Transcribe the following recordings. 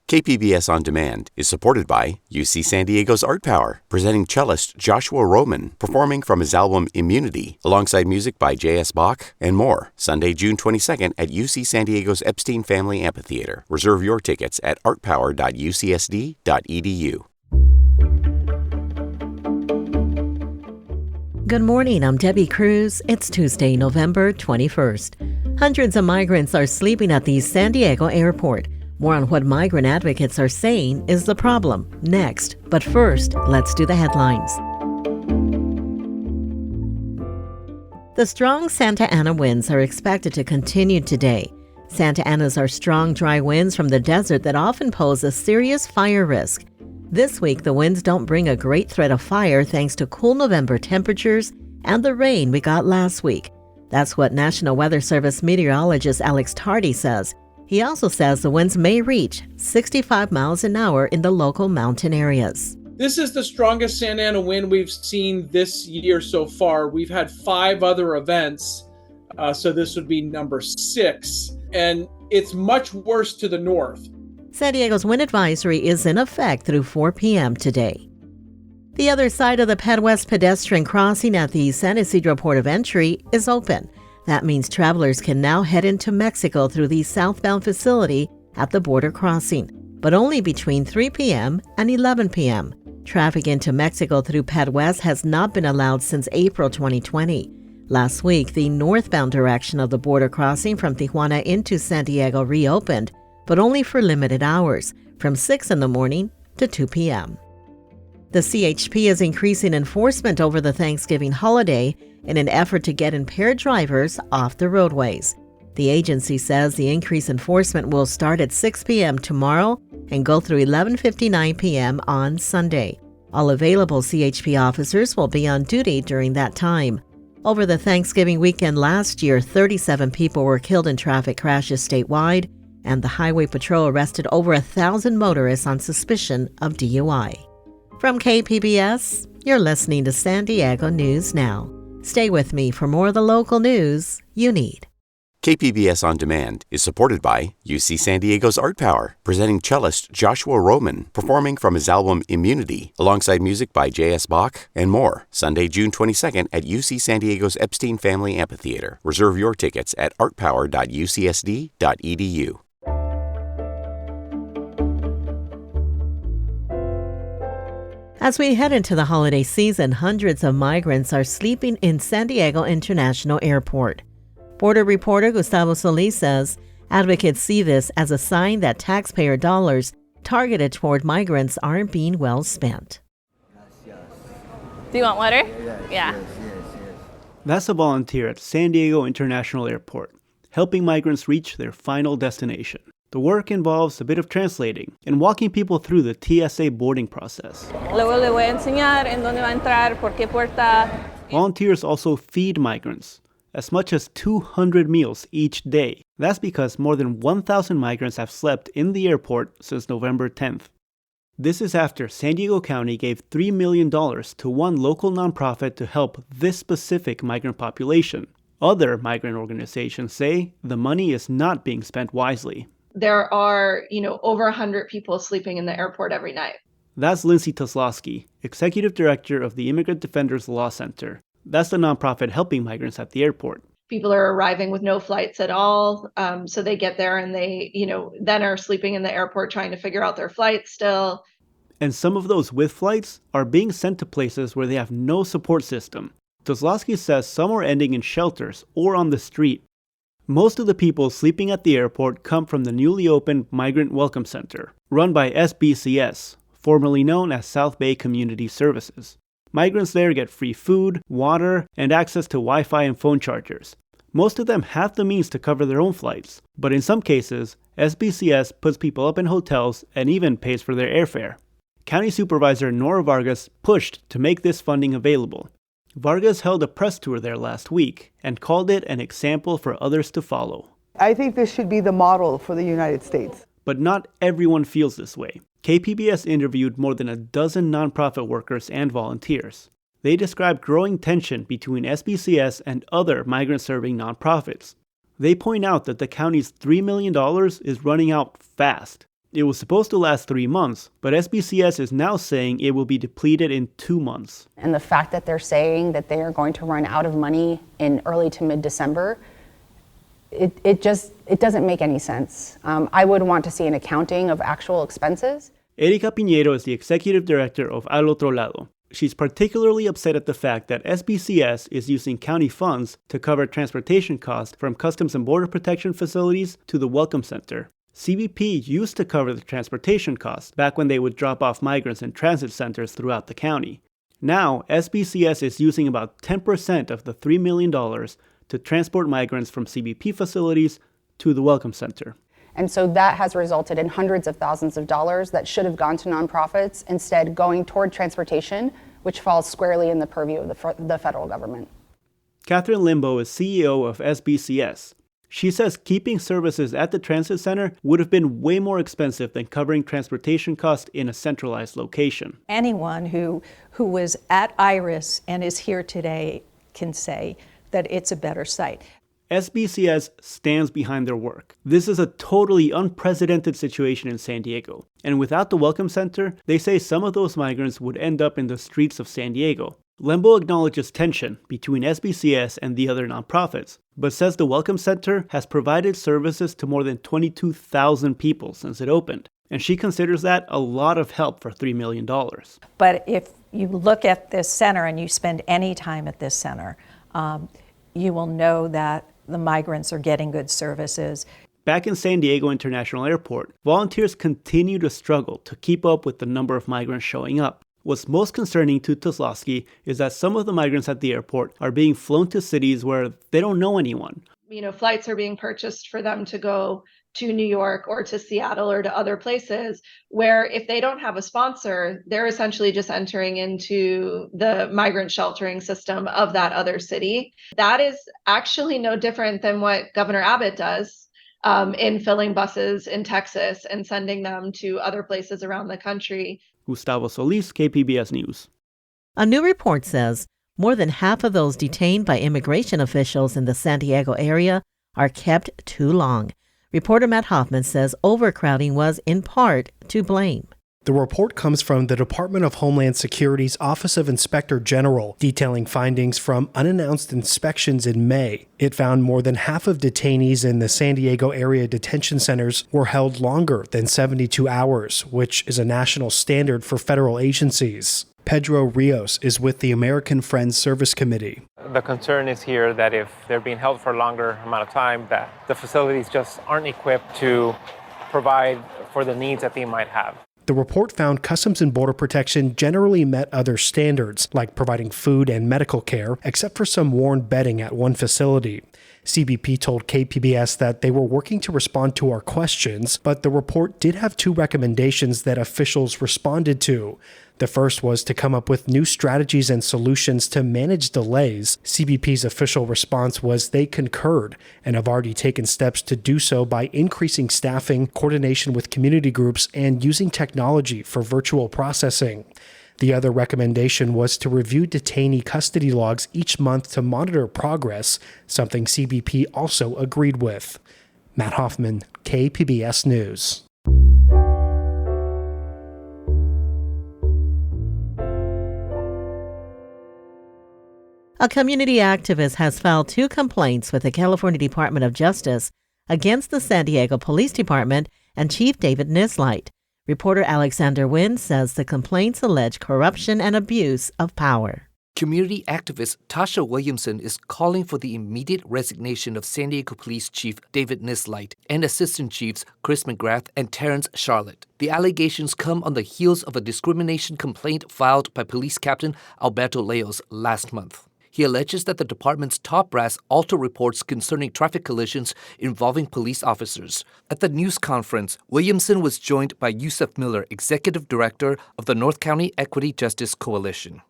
KPBS On Demand is supported by UC San Diego's Art Power, presenting cellist Joshua Roman, performing from his album Immunity, alongside music by J.S. Bach and more, Sunday, June 22nd at UC San Diego's Epstein Family Amphitheater. Reserve your tickets at artpower.ucsd.edu. Good morning, I'm Debbie Cruz. It's Tuesday, November 21st. Hundreds of migrants are sleeping at the San Diego airport. More on what migrant advocates are saying is the problem next. But first, let's do the headlines. The strong Santa Ana winds are expected to continue today. Santa Anas are strong, dry winds from the desert that often pose a serious fire risk. This week, the winds don't bring a great threat of fire thanks to cool November temperatures and the rain we got last week. That's what National Weather Service meteorologist Alex Tardy says. He also says the winds may reach 65 miles an hour in the local mountain areas. This is the strongest Santa Ana wind we've seen this year so far. We've had 5 other events, so this would be number 6, and it's much worse to the north. San Diego's wind advisory is in effect through 4 p.m. today. The other side of the Ped West pedestrian crossing at the San Ysidro Port of Entry is open. That means travelers can now head into Mexico through the southbound facility at the border crossing, but only between 3 p.m. and 11 p.m. Traffic into Mexico through Ped West has not been allowed since April 2020. Last week, the northbound direction of the border crossing from Tijuana into San Diego reopened, but only for limited hours, from 6 in the morning to 2 p.m. The CHP is increasing enforcement over the Thanksgiving holiday in an effort to get impaired drivers off the roadways. The agency says the increased enforcement will start at 6 p.m. tomorrow and go through 11:59 p.m. on Sunday. All available CHP officers will be on duty during that time. Over the Thanksgiving weekend last year, 37 people were killed in traffic crashes statewide, and the Highway Patrol arrested over 1,000 motorists on suspicion of DUI. From KPBS, you're listening to San Diego News Now. Stay with me for more of the local news you need. KPBS On Demand is supported by UC San Diego's Art Power, presenting cellist Joshua Roman, performing from his album Immunity, alongside music by J.S. Bach and more, Sunday, June 22nd at UC San Diego's Epstein Family Amphitheater. Reserve your tickets at artpower.ucsd.edu. As we head into the holiday season, hundreds of migrants are sleeping in San Diego International Airport. Border reporter Gustavo Solis says advocates see this as a sign that taxpayer dollars targeted toward migrants aren't being well spent. Do you want water? Yeah. That's a volunteer at San Diego International Airport, helping migrants reach their final destination. The work involves a bit of translating and walking people through the TSA boarding process. Luego le voy a enseñar en dónde va a entrar, por qué puerta. Volunteers also feed migrants, as much as 200 meals each day. That's because more than 1,000 migrants have slept in the airport since November 10th. This is after San Diego County gave $3 million to one local nonprofit to help this specific migrant population. Other migrant organizations say the money is not being spent wisely. There are, over 100 people sleeping in the airport every night. That's Lindsay Toslowski, Executive Director of the Immigrant Defenders Law Center. That's the nonprofit helping migrants at the airport. People are arriving with no flights at all. So they get there and they, then are sleeping in the airport trying to figure out their flights still. And some of those with flights are being sent to places where they have no support system. Toslowski says some are ending in shelters or on the street. Most of the people sleeping at the airport come from the newly opened Migrant Welcome Center, run by SBCS, formerly known as South Bay Community Services. Migrants there get free food, water, and access to Wi-Fi and phone chargers. Most of them have the means to cover their own flights, but in some cases, SBCS puts people up in hotels and even pays for their airfare. County Supervisor Nora Vargas pushed to make this funding available. Vargas held a press tour there last week and called it an example for others to follow. I think this should be the model for the United States. But not everyone feels this way. KPBS interviewed more than a dozen nonprofit workers and volunteers. They described growing tension between SBCS and other migrant-serving nonprofits. They point out that the county's $3 million is running out fast. It was supposed to last 3 months, but SBCS is now saying it will be depleted in 2 months. And the fact that they're saying that they are going to run out of money in early to mid-December, it doesn't make any sense. I would want to see an accounting of actual expenses. Erika Piñero is the executive director of Al Otro Lado. She's particularly upset at the fact that SBCS is using county funds to cover transportation costs from Customs and Border Protection facilities to the Welcome Center. CBP used to cover the transportation costs back when they would drop off migrants in transit centers throughout the county. Now, SBCS is using about 10% of the $3 million to transport migrants from CBP facilities to the Welcome Center. And so that has resulted in hundreds of thousands of dollars that should have gone to nonprofits, instead going toward transportation, which falls squarely in the purview of the federal government. Catherine Limbo is CEO of SBCS. She says keeping services at the transit center would have been way more expensive than covering transportation costs in a centralized location. Anyone who was at IRIS and is here today can say that it's a better site. SBCS stands behind their work. This is a totally unprecedented situation in San Diego. And without the Welcome Center, they say some of those migrants would end up in the streets of San Diego. Lembo acknowledges tension between SBCS and the other nonprofits, but says the Welcome Center has provided services to more than 22,000 people since it opened. And she considers that a lot of help for $3 million. But if you look at this center and you spend any time at this center, you will know that the migrants are getting good services. Back in San Diego International Airport, volunteers continue to struggle to keep up with the number of migrants showing up. What's most concerning to Kozlowski is that some of the migrants at the airport are being flown to cities where they don't know anyone. Flights are being purchased for them to go to New York or to Seattle or to other places where if they don't have a sponsor, they're essentially just entering into the migrant sheltering system of that other city. That is actually no different than what Governor Abbott does in filling buses in Texas and sending them to other places around the country. Gustavo Solis, KPBS News. A new report says more than half of those detained by immigration officials in the San Diego area are kept too long. Reporter Matt Hoffman says overcrowding was in part to blame. The report comes from the Department of Homeland Security's Office of Inspector General, detailing findings from unannounced inspections in May. It found more than half of detainees in the San Diego area detention centers were held longer than 72 hours, which is a national standard for federal agencies. Pedro Rios is with the American Friends Service Committee. The concern is here that if they're being held for a longer amount of time, that the facilities just aren't equipped to provide for the needs that they might have. The report found Customs and Border Protection generally met other standards, like providing food and medical care, except for some worn bedding at one facility. CBP told KPBS that they were working to respond to our questions, but the report did have two recommendations that officials responded to. The first was to come up with new strategies and solutions to manage delays. CBP's official response was they concurred and have already taken steps to do so by increasing staffing, coordination with community groups, and using technology for virtual processing. The other recommendation was to review detainee custody logs each month to monitor progress, something CBP also agreed with. Matt Hoffman, KPBS News. A community activist has filed 2 complaints with the California Department of Justice against the San Diego Police Department and Chief David Nislight. Reporter Alexander Nguyen says the complaints allege corruption and abuse of power. Community activist Tasha Williamson is calling for the immediate resignation of San Diego Police Chief David Nislight and Assistant Chiefs Chris McGrath and Terrence Charlotte. The allegations come on the heels of a discrimination complaint filed by Police Captain Alberto Leos last month. He alleges that the department's top brass alter reports concerning traffic collisions involving police officers. At the news conference, Williamson was joined by Yusef Miller, Executive Director of the North County Equity Justice Coalition.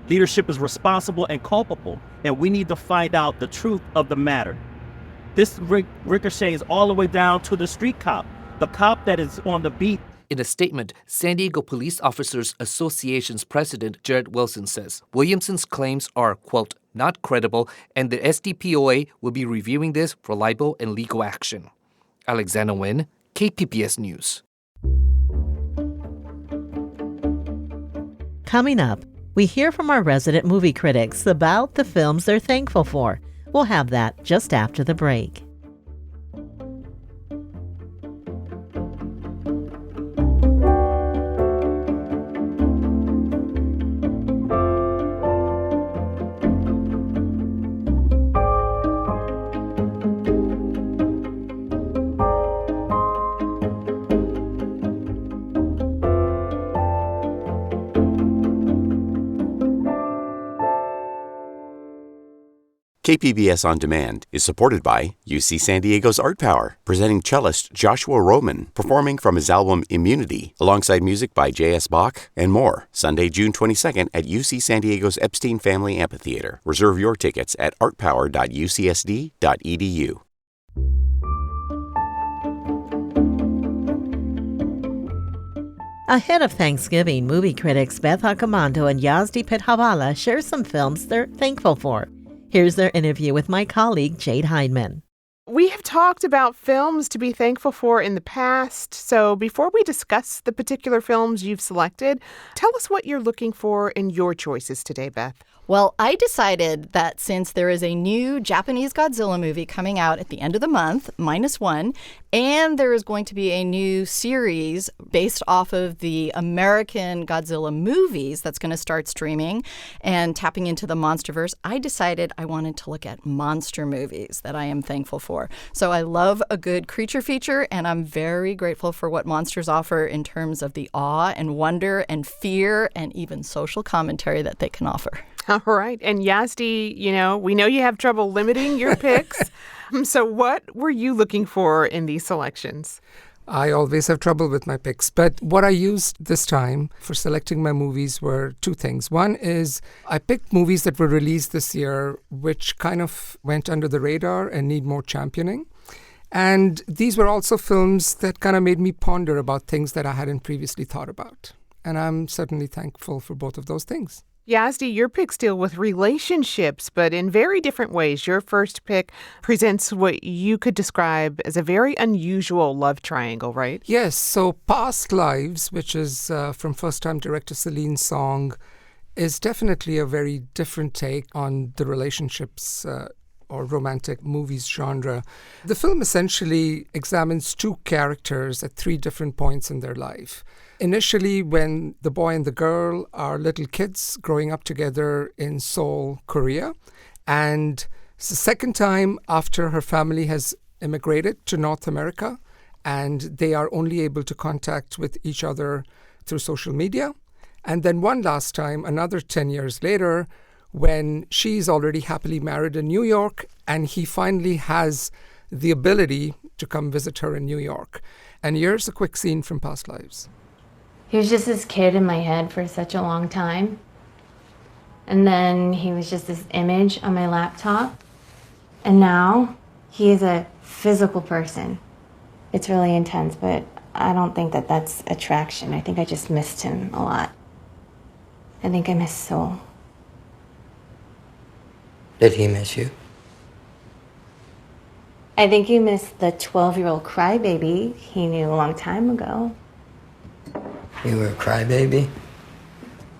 Leadership is responsible and culpable, and we need to find out the truth of the matter. This ricochets all the way down to the street cop, the cop that is on the beat. In a statement, San Diego Police Officers Association's president, Jared Wilson, says Williamson's claims are, quote, not credible, and the SDPOA will be reviewing this for libel and legal action. Alexander Nguyen, KPBS News. Coming up, we hear from our resident movie critics about the films they're thankful for. We'll have that just after the break. KPBS On Demand is supported by UC San Diego's Art Power, presenting cellist Joshua Roman, performing from his album Immunity, alongside music by J.S. Bach and more, Sunday, June 22nd at UC San Diego's Epstein Family Amphitheater. Reserve your tickets at artpower.ucsd.edu. Ahead of Thanksgiving, movie critics Beth Accomando and Yazdi Pethavala share some films they're thankful for. Here's their interview with my colleague, Jade Hindman. We have talked about films to be thankful for in the past, so before we discuss the particular films you've selected, tell us what you're looking for in your choices today, Beth. Well, I decided that since there is a new Japanese Godzilla movie coming out at the end of the month, -1, and there is going to be a new series based off of the American Godzilla movies that's going to start streaming and tapping into the MonsterVerse, I decided I wanted to look at monster movies that I am thankful for. So I love a good creature feature, and I'm very grateful for what monsters offer in terms of the awe and wonder and fear and even social commentary that they can offer. All right. And Yazdi, we know you have trouble limiting your picks. So what were you looking for in these selections? I always have trouble with my picks, but what I used this time for selecting my movies were two things. One is I picked movies that were released this year which kind of went under the radar and need more championing. And these were also films that kind of made me ponder about things that I hadn't previously thought about. And I'm certainly thankful for both of those things. Yazdi, your picks deal with relationships, but in very different ways. Your first pick presents what you could describe as a very unusual love triangle, right? Yes. So Past Lives, which is from first-time director Celine Song, is definitely a very different take on the relationships or romantic movies genre. The film essentially examines two characters at three different points in their life. Initially, when the boy and the girl are little kids growing up together in Seoul, Korea. And it's the second time after her family has immigrated to North America and they are only able to contact with each other through social media. And then one last time, another 10 years later, when she's already happily married in New York and he finally has the ability to come visit her in New York. And here's a quick scene from Past Lives. He was just this kid in my head for such a long time. And then he was just this image on my laptop. And now he is a physical person. It's really intense, but I don't think that that's attraction. I think I just missed him a lot. I think I miss Soul. Did he miss you? I think he missed the 12-year-old crybaby he knew a long time ago. You were a crybaby?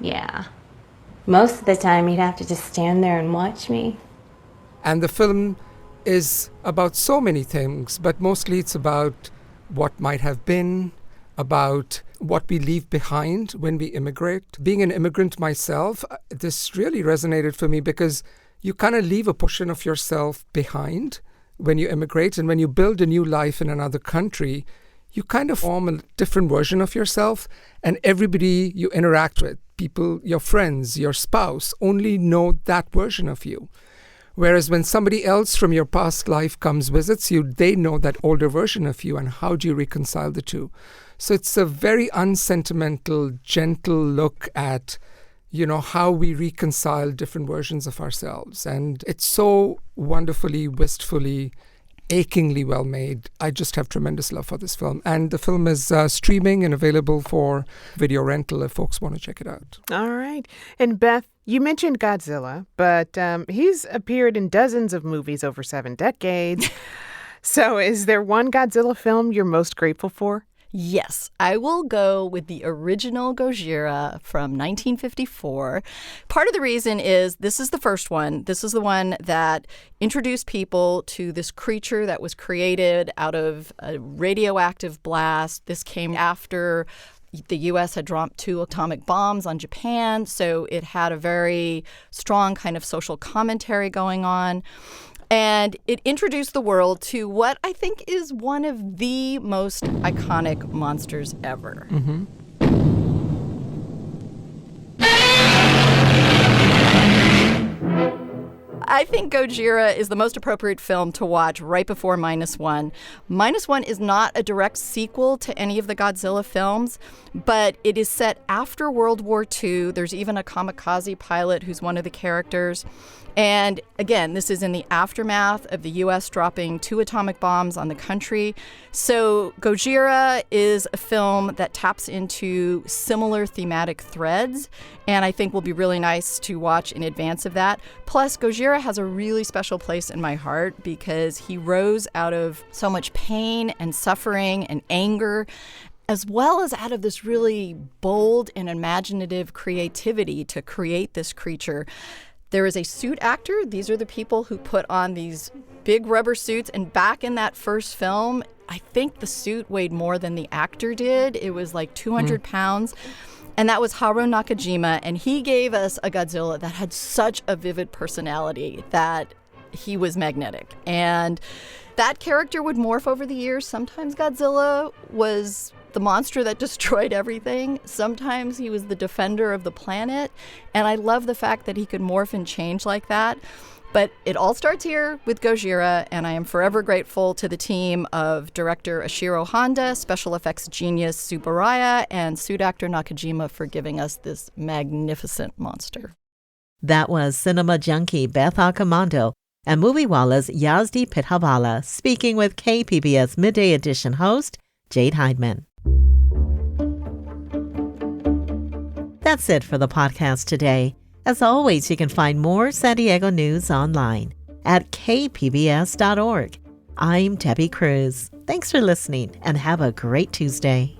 Yeah. Most of the time, he'd have to just stand there and watch me. And the film is about so many things, but mostly it's about what might have been, about what we leave behind when we immigrate. Being an immigrant myself, this really resonated for me because you kind of leave a portion of yourself behind when you immigrate. And when you build a new life in another country, you kind of form a different version of yourself, and everybody you interact with, people, your friends, your spouse, only know that version of you. Whereas when somebody else from your past life comes, visits you, they know that older version of you, and how do you reconcile the two? So it's a very unsentimental, gentle look at, how we reconcile different versions of ourselves. And it's so wonderfully, wistfully, achingly well made. I just have tremendous love for this film. And the film is streaming and available for video rental if folks want to check it out. All right. And Beth, you mentioned Godzilla, but he's appeared in dozens of movies over 7 decades. So is there one Godzilla film you're most grateful for? Yes, I will go with the original Gojira from 1954. Part of the reason is this is the first one. This is the one that introduced people to this creature that was created out of a radioactive blast. This came after the U.S. had dropped 2 atomic bombs on Japan, so it had a very strong kind of social commentary going on. And it introduced the world to what I think is one of the most iconic monsters ever. Mm-hmm. I think Gojira is the most appropriate film to watch right before -1. -1 is not a direct sequel to any of the Godzilla films, but it is set after World War II. There's even a kamikaze pilot who's one of the characters. And again, this is in the aftermath of the U.S. dropping 2 atomic bombs on the country. So Gojira is a film that taps into similar thematic threads, and I think will be really nice to watch in advance of that. Plus, Gojira has a really special place in my heart because he rose out of so much pain and suffering and anger, as well as out of this really bold and imaginative creativity to create this creature. There is a suit actor. These are the people who put on these big rubber suits. And back in that first film, I think the suit weighed more than the actor did. It was like 200 pounds. And that was Haruo Nakajima. And he gave us a Godzilla that had such a vivid personality that he was magnetic. And that character would morph over the years. Sometimes Godzilla was the monster that destroyed everything. Sometimes he was the defender of the planet. And I love the fact that he could morph and change like that. But it all starts here with Gojira, and I am forever grateful to the team of director Ashiro Honda, special effects genius Tsuburaya, and suit actor Nakajima for giving us this magnificent monster. That was cinema junkie Beth Accomando and Moviewalla's Yazdi Pithavala speaking with KPBS Midday Edition host Jade Heidman. That's it for the podcast today. As always, you can find more San Diego news online at kpbs.org. I'm Debbie Cruz. Thanks for listening and have a great Tuesday.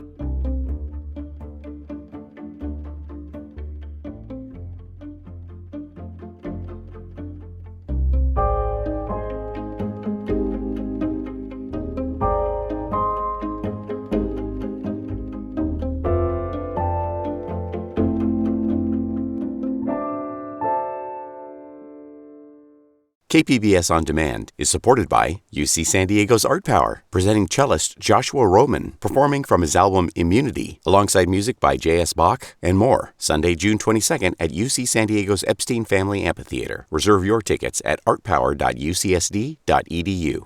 KPBS On Demand is supported by UC San Diego's Art Power, presenting cellist Joshua Roman, performing from his album Immunity, alongside music by J.S. Bach and more, Sunday, June 22nd at UC San Diego's Epstein Family Amphitheater. Reserve your tickets at artpower.ucsd.edu.